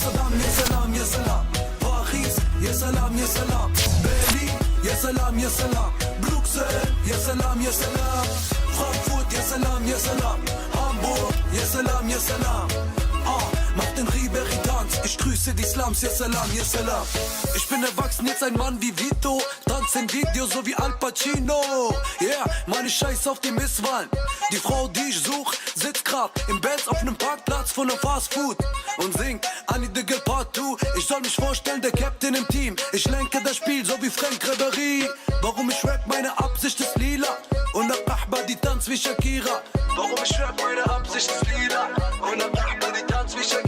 Saddam, ya salam, ya salam. Paris, ya salam, ya salam. Berlin, ya salam, ya salam. Bruxelles, ya salam, ya salam. Frankfurt, ya salam, ya salam. Hamburg, ya salam, ya salam. Mach den Ribery-Tanz, ich grüße die Slums, ya salam, ya salam. Ich bin erwachsen, jetzt ein Mann wie Vito. Tanz in Video, so wie Al Pacino. Yeah, meine Scheiß auf die Misswahlen. Die Frau, die ich such, sitzt grad im Benz auf nem Parkplatz von nem Fast Food und singt Annie the Girl Part 2. Ich soll mich vorstellen, der Captain im Team. Ich lenke das Spiel, so wie Frank Ribery. Warum ich rap, meine Absicht ist lila. Und ab Ahba, die tanzt wie Shakira. Warum ich rap, meine Absicht ist lila. Und ab Ahba, die tanzt wie Shakira.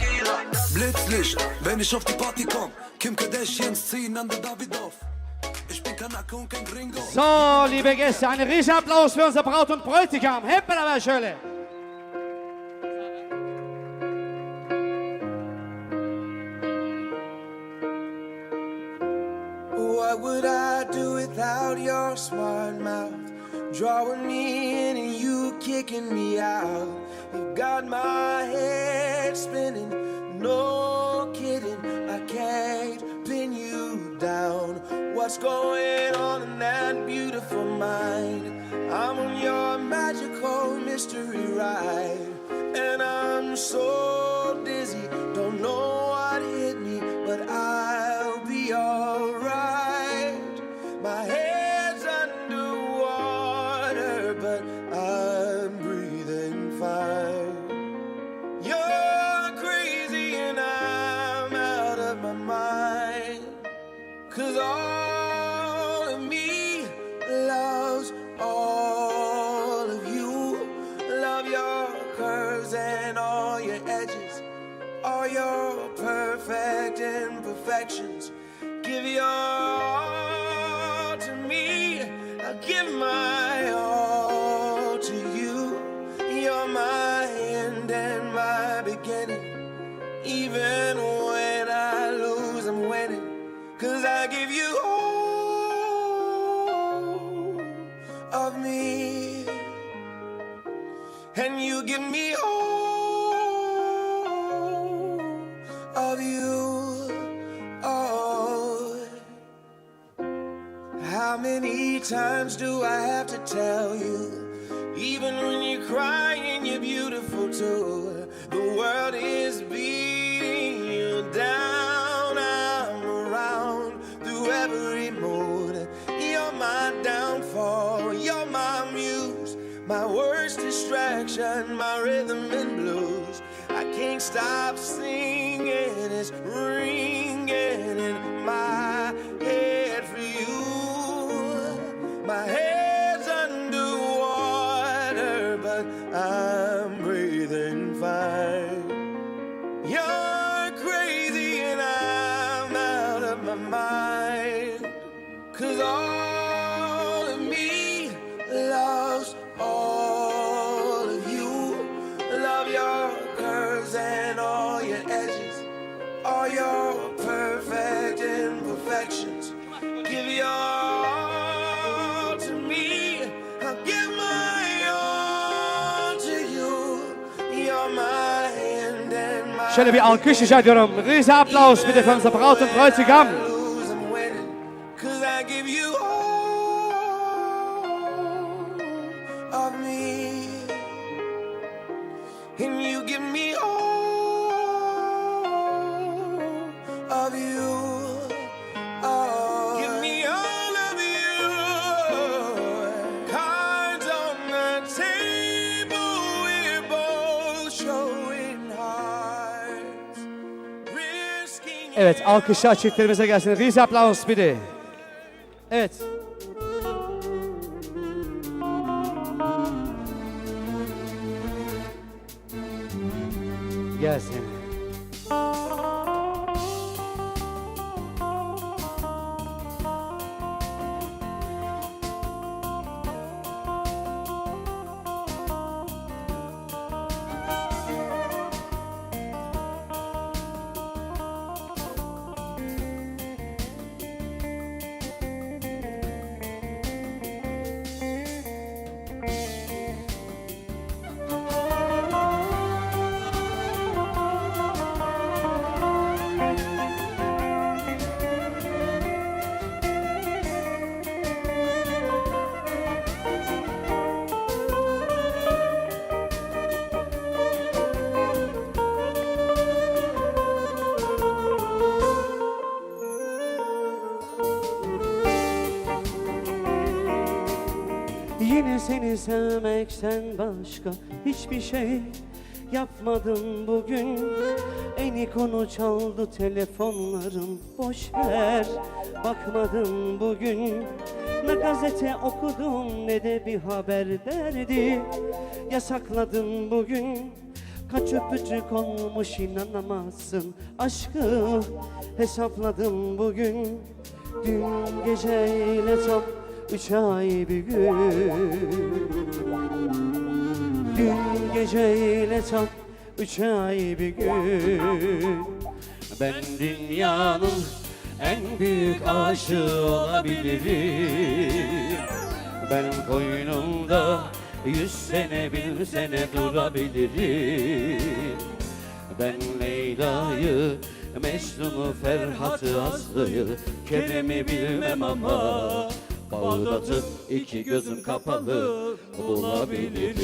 Blitzlicht, wenn ich auf die Party komm. Kim Kardashians ziehen an der Davidoff. Ich bin Kanake und kein Gringo. So, liebe Gäste, einen riesen Applaus für unser Braut und Bräutigam. Hippel aber Schöle. What would I do without your smart mouth? Drawing me in and you kicking me out. You've got my head spinning, no kidding. I can't pin you down. What's going on in that beautiful mind? I'm on your magical mystery ride, and I'm so dizzy, don't know what hit me, but I'll be alright. My head's underwater, but I'm breathing fine. You're crazy and I'm out of my mind, 'cause all of me loves all of you. Love your curves and all your edges, all your perfect imperfections. Give your all to me, I'll give my all to you. You're my end and my beginning. Even when I lose, I'm winning, 'cause I give you all of me, and you give me all of you. Oh, how many times do I have to tell you? Even when you're crying, you're beautiful too. The world is beating you down. I'm around through every mood. You're my downfall, you're my muse, my worst distraction, my rhythm and blues. I can't stop singing, it's ringing in my head for you. My head's underwater, but I'm breathing fine. You're crazy and I'm out of my mind, 'cause all of me loves all of you. Love your curves and all your edges, all your perfect imperfections. Give your all to me, I'll give my all to you. You're my hand and my Schöne bir alkış ediyorum. Riesen Applaus bitte für unser Braut und Bräutigam. lose, I'm winning, 'cause I give you all of me, and you give me all of you. Oh, give me all of you. Cards on the table, we're both showing hearts, risking. Evet, alkışlar çiftlerimize gelsin. Riesen Applaus bitte. Evet. Gelsin. Yine seni sevmekten başka hiçbir şey yapmadım bugün. En iyi konu çaldı telefonlarım, boş ver bakmadım bugün. Ne gazete okudum ne de bir haber derdi yasakladım bugün. Kaç öpücük olmuş inanamazsın, aşkı hesapladım bugün. Dün geceyle tam 3 ay bir gün. Dün geceyle tam 3 ay bir gün. Ben dünyanın en büyük aşığı olabilirim. Ben koynumda 100 sene 1000 sene durabilirim. Ben Leyla'yı, Mecnun'u, Ferhat'ı, Aslı'yı, Kerem'i bilmem ama Bağdat'ı iki gözüm kapalı bulabilirim.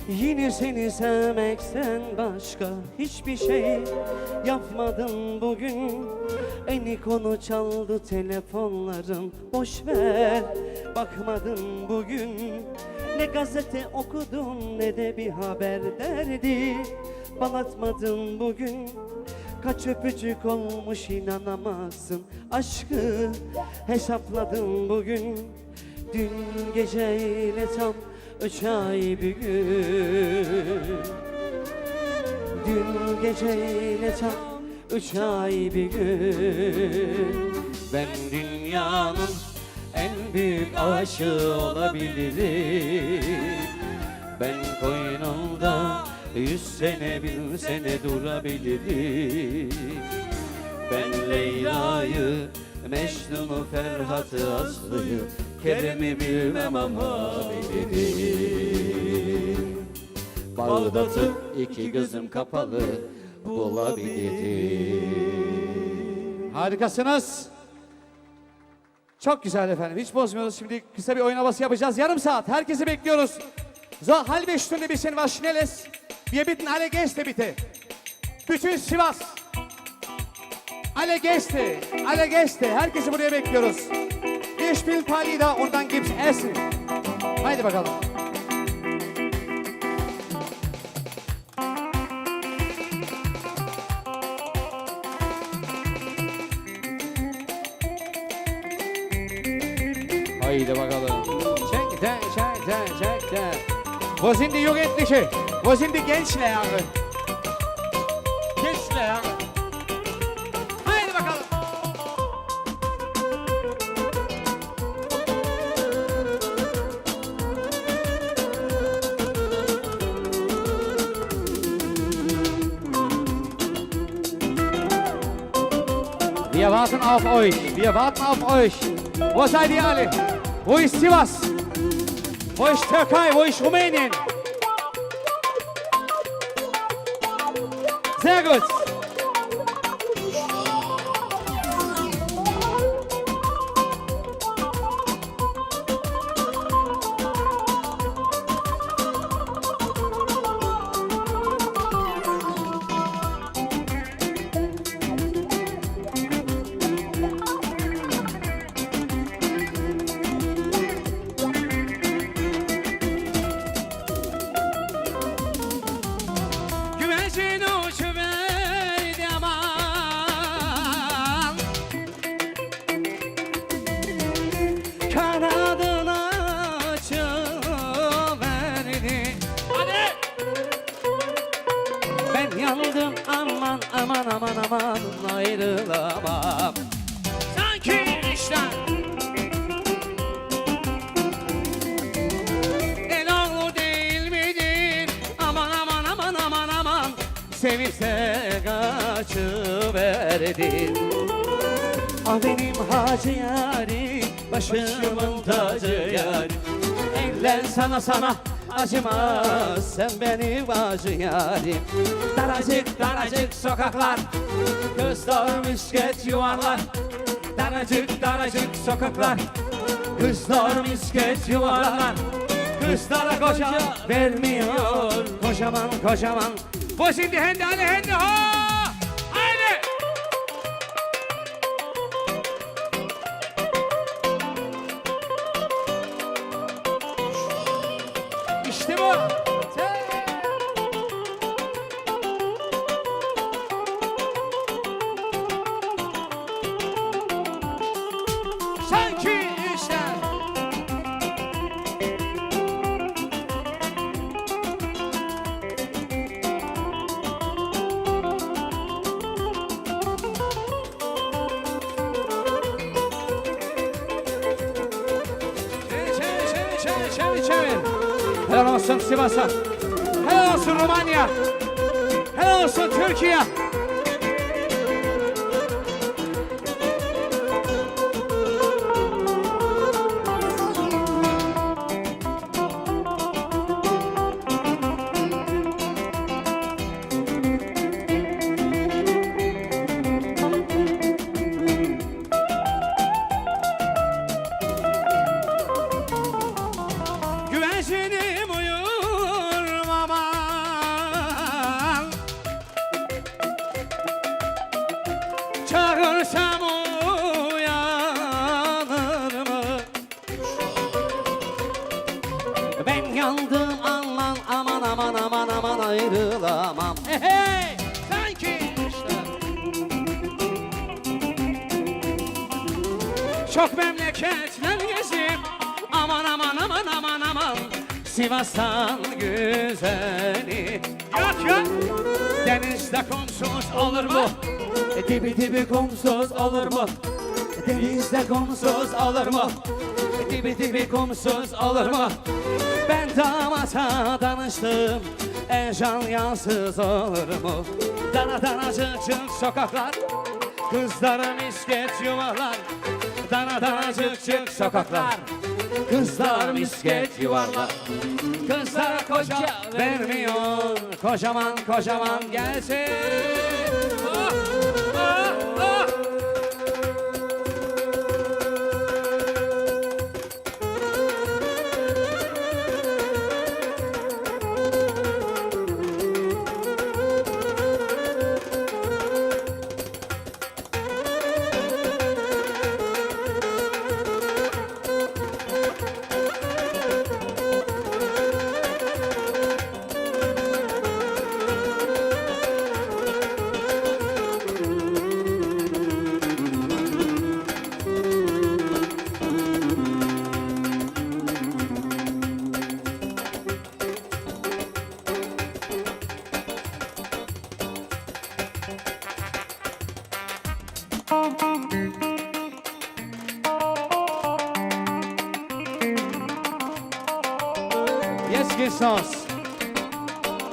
Yine seni sevmekten başka hiçbir şey yapmadım bugün. En iyi konu çaldı telefonlarım, boş ver bakmadım bugün. Ne gazete okudum ne de bir haber derdi bağlatmadım bugün. Kaç öpücük olmuş inanamazsın, aşkı hesapladım bugün. Dün geceyle tam 3 ay bir gün. Dün geceyle tam 3 ay bir gün. Ben dünyanın en büyük aşığı olabilirim. Ben koynumda 100 sene 1000 sene durabilirim. Ben Leyla'yı, Mecnun'u, Ferhat'ı, Aslı'yı, Kerem'i bilmem ama bilirim. Bağdat'ı iki gözüm kapalı bulabilirim. Harikasınız. Çok güzel efendim. Hiç bozmuyoruz. Şimdi kısa bir oyun havası yapacağız. Yarım saat. Herkesi bekliyoruz. So, halbe Stunde bisschen was Schnelles. Wir bitten alle Gäste bitte. Bütün Sivas. Alle Gäste. Herkesi buraya bekliyoruz. Wir spielen ein paar Lieder und dann gibt's Essen. Haydi bakalım. Haydi bakalım. Çek de. Wo sind die Jugendliche? Wo sind die Gençler? Gençler. Haydi bakalım. Wir warten auf euch. Wir warten auf euch. Wo seid ihr alle? Wo ist Sivas? Wo ist Türkei? Wo ist Rumänien? Sehr gut. Güvercin uçuver aman aman aman ayrılamam. Sanki işte el oğlu değil midir? Aman aman aman aman aman sevilse kaçıverdi. Ah benim hacı yarim, başımın tacı yarim. Eller sana sana acımaz, sen benim acı yarim. Daracık daracık sokaklar, kızlar misket yuvarlar. Daracık daracık sokaklar, kızlar misket yuvarlar. Kızlara koca vermiyor, kocaman kocaman. Bu şimdi hendi hani hendi ha! Haydi! İşte bu! Sanki işte çevir. Helal olsun Sivas'a. Helal olsun Romanya. Helal olsun Türkiye. Güvercinim uyur aman, çağırsam uyanır mı? Ben yandım anlan, aman aman aman aman ayrılamam. Hey hey! Sanki işte çok memleketler gezip aman aman aman aman aman Sivas'tan güzeli. Yok denizde kumsuz olur mu? Dibi dibi kumsuz olur mu? Denizde kumsuz olur mu? Dibi dibi kumsuz olur mu? Ben damata danıştım, Ercan yansız olur mu? Dana dana cık cık sokaklar, kızlara misket yuvarlar. Dana dana cık cık sokaklar, kızlar misket yuvarlar. Kızlar koca vermiyor, kocaman kocaman gelsin. Ah, ah, ah. Yes Kirsos.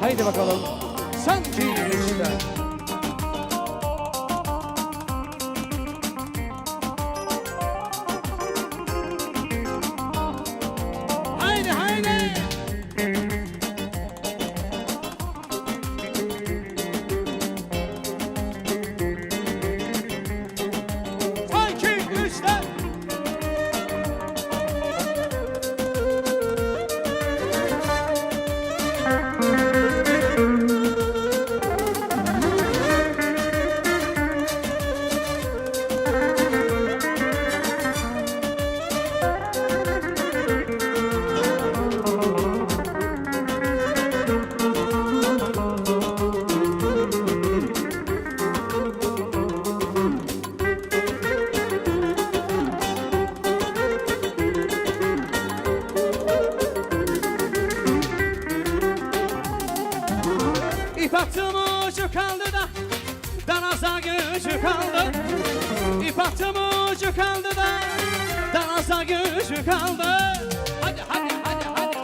Haydi bakalım. Sanki işte. Haydi haydi. Sanki işte. İp attım ucu kaldı da gücü kaldı. İp attım ucu kaldı da danasa gücü kaldı. Hadi hadi hadi hadi.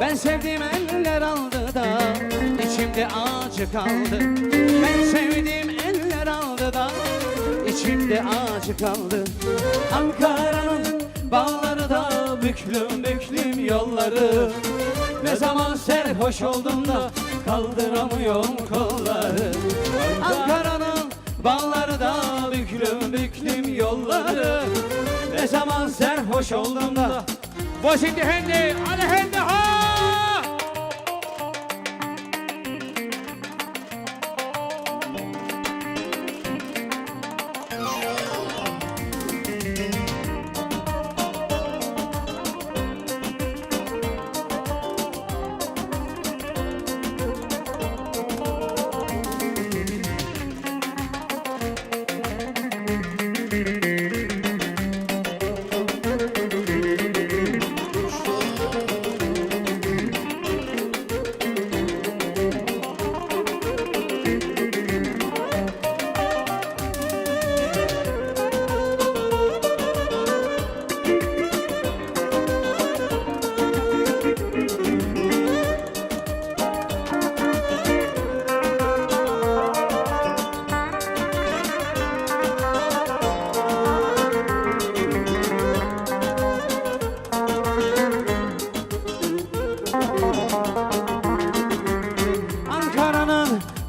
Ben sevdiğim eller aldı da içimde acı kaldı. Ben sevdiğim eller aldı da içimde acı kaldı. Ankara'nın bağları da büklüm büklüm yolları. Ne zaman serhoş oldum da kaldıramıyorum kolları. Ankara'nın bağları da büklüm büklüm yolları. Ne zaman serhoş oldum da. Bu şimdi hendi, hadi hendi ha!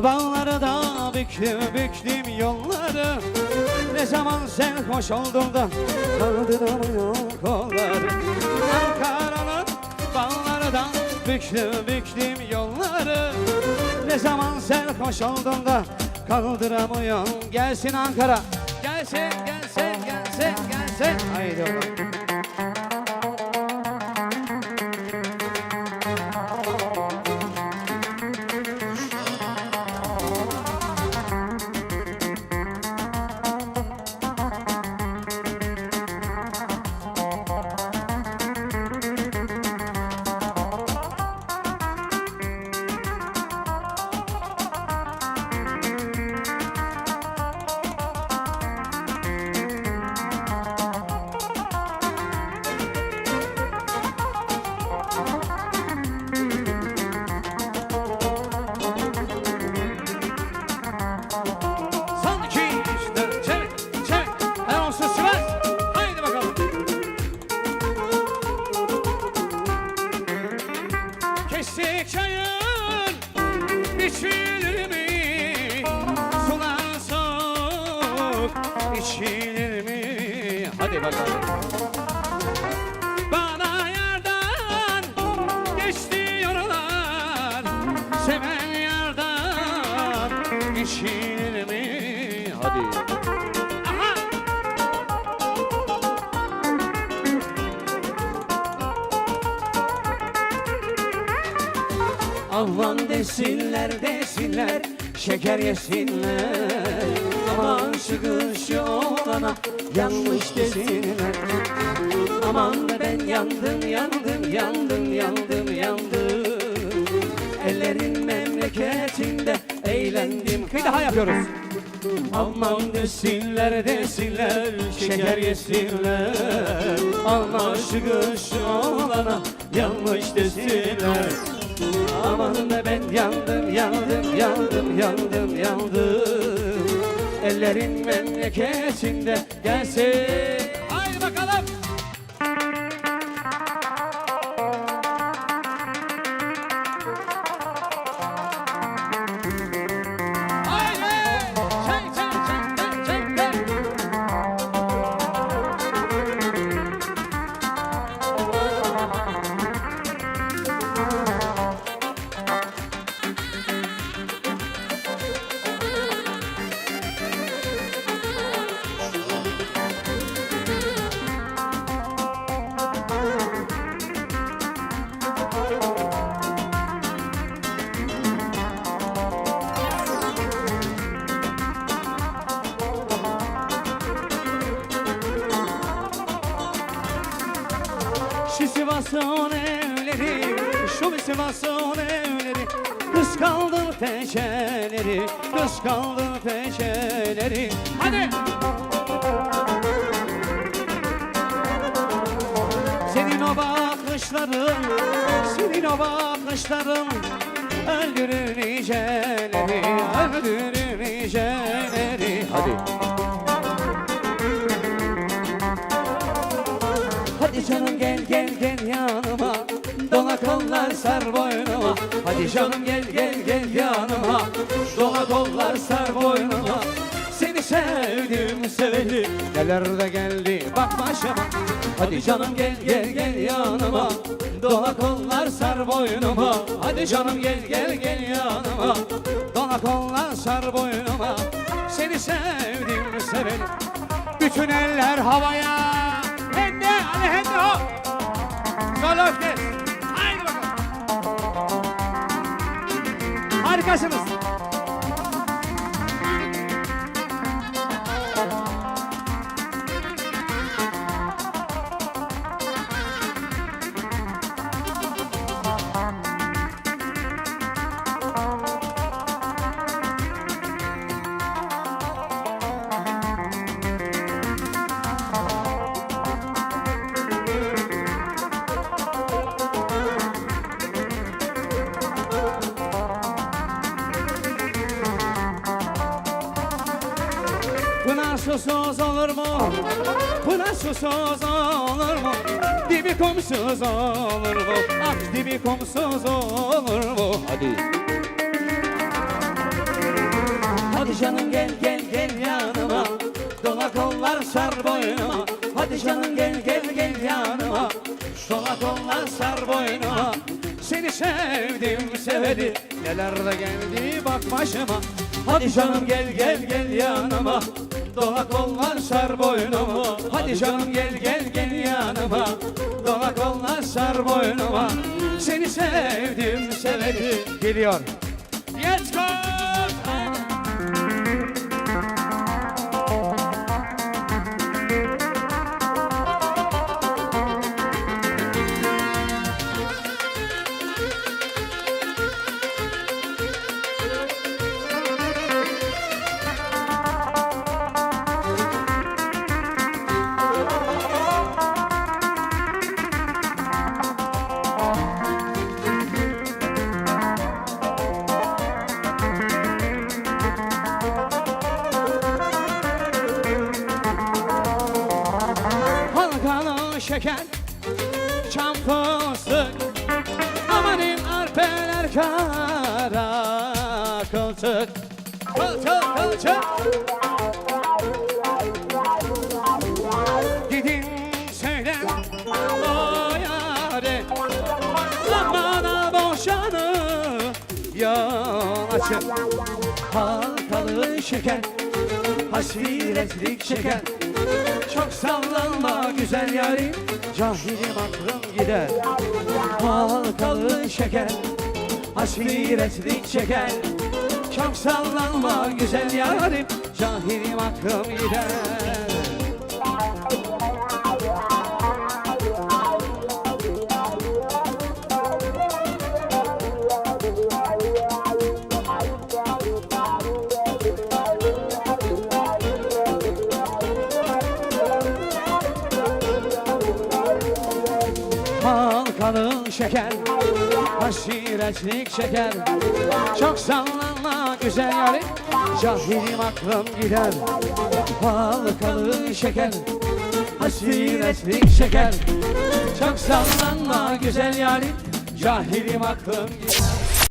Bağları da büklüm büklüm yolları. Ne zaman serhoş oldum da kaldıramıyorum kolları. Ankara'nın bağları da büklüm büklüm yolları. Ne zaman serhoş oldum da kaldıramıyorum. Gelsin Ankara, gelsin gelsin gelsin gelsin. Haydi oğlum. İçilir mi? Hadi bakalım. Bana yardan geçti yollar, seven yardan geçilir mi? Hadi. Aha! Aman desinler desinler, şeker yesinler. Aman şu olana yanlış desinler. Aman ben yandım yandım yandım yandım yandım. Ellerin memleketinde eğlendim. Bir daha yapıyoruz. Aman desinler desinler, şeker yesinler. Aman şu olana yanlış desinler. Aman ben yandım yandım yandım yandım yandım. Ellerin memleketinde gelsin. Haydi bakalım. Haydi. Çek çek çek çek çek. Şu Sivas'ın evleri, şu Sivas'ın evleri Kıskandım peçeleri, kıskandım peçeleri. Hadi! Senin o bakışların, senin o bakışların öldürür niceleri, öldürür niceleri. Hadi! Hadi canım gel gel gel yanıma, dola kollar sar boynuma. Hadi canım gel gel gel yanıma, dola kollar sar boynuma. Seni sevdim seveli, neler de geldi bak başıma. Hadi canım gel gel gel yanıma, dola kollar sar boynuma. Hadi canım gel gel gel yanıma, dola kollar sar boynuma. Seni sevdim seveli. Bütün eller havaya. Hende hadi hende hop. Solo öfkes. Haydi bakalım. Harikasınız. Pınar susuz olur mu? Pınar susuz olur mu? Dibi kumsuz olur mu? Ah dibi kumsuz olur mu? Hadi. Hadi canım gel gel gel yanıma, dola kollar sar boynuma. Hadi canım gel gel gel yanıma, dola kollar sar boynuma. Seni sevdim seveli, neler de geldi bak başıma. Hadi canım gel gel gel yanıma, dola kollar sar boynuma. Hadi canım gel gel gel yanıma, dola kollar sar boynuma. Seni sevdim seveli. Geliyor. Let's go! Halkalı şeker, çam fıstık, amanın arpeler kara kılçık. Kılçık kılçık. Gidin söyle o yâre, bana boşanı yol açın. Halkalı şeker, hasiretlik şeker. Çok sallanma güzel yarim, cahilim aklım gider. Halkalı şeker, hasiretlik şeker. Çok sallanma güzel yarim, cahilim aklım gider. Halkalı şeker, hasiretlik şeker. Çok sallanma güzel yarim, cahilim aklım gider. Halkalı şeker, hasiretlik şeker. Çok sallanma güzel yarim, cahilim aklım gider.